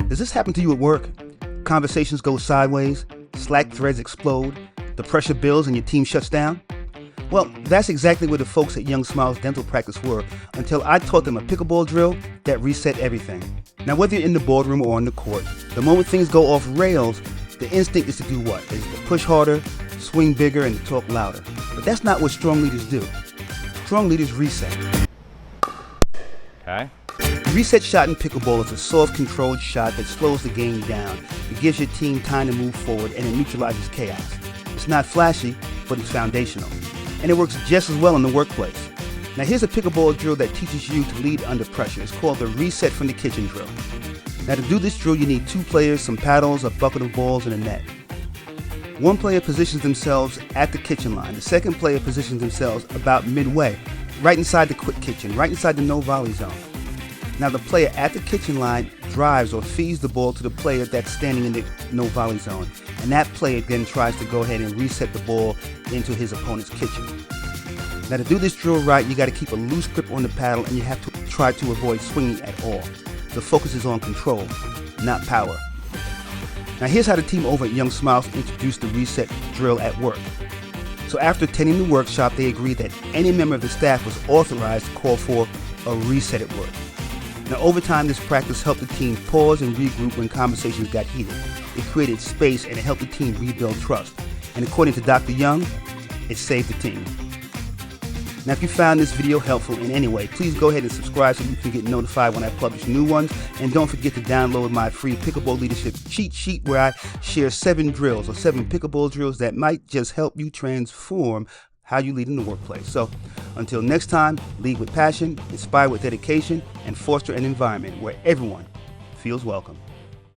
Does this happen to you at work? Conversations go sideways, Slack threads explode, the pressure builds and your team shuts down? Well, that's exactly where the folks at Young Smiles Dental Practice were until I taught them a pickleball drill that reset everything. Now, whether you're in the boardroom or on the court, the moment things go off rails, the instinct is to do what? Is to push harder, swing bigger, and talk louder. But that's not what strong leaders do. Strong leaders reset. Okay. The reset shot in pickleball is a soft, controlled shot that slows the game down. It gives your team time to move forward, and it neutralizes chaos. It's not flashy, but it's foundational. And it works just as well in the workplace. Now here's a pickleball drill that teaches you to lead under pressure. It's called the reset from the kitchen drill. Now to do this drill, you need 2 players, some paddles, a bucket of balls, and a net. One player positions themselves at the kitchen line. The second player positions themselves about midway, right inside the quick kitchen, right inside the no volley zone. Now the player at the kitchen line drives or feeds the ball to the player that's standing in the no volley zone. And that player then tries to go ahead and reset the ball into his opponent's kitchen. Now to do this drill right, you got to keep a loose grip on the paddle and you have to try to avoid swinging at all. The focus is on control, not power. Now here's how the team over at Young Smiles introduced the reset drill at work. So after attending the workshop, they agreed that any member of the staff was authorized to call for a reset at work. Now over time, this practice helped the team pause and regroup when conversations got heated. It created space and it helped the team rebuild trust. And according to Dr. Young, it saved the team. Now if you found this video helpful in any way, please go ahead and subscribe so you can get notified when I publish new ones. And don't forget to download my free Pickleball Leadership cheat sheet where I share 7 drills or 7 pickleball drills that might just help you transform how you lead in the workplace. So until next time, lead with passion, inspire with dedication, and foster an environment where everyone feels welcome.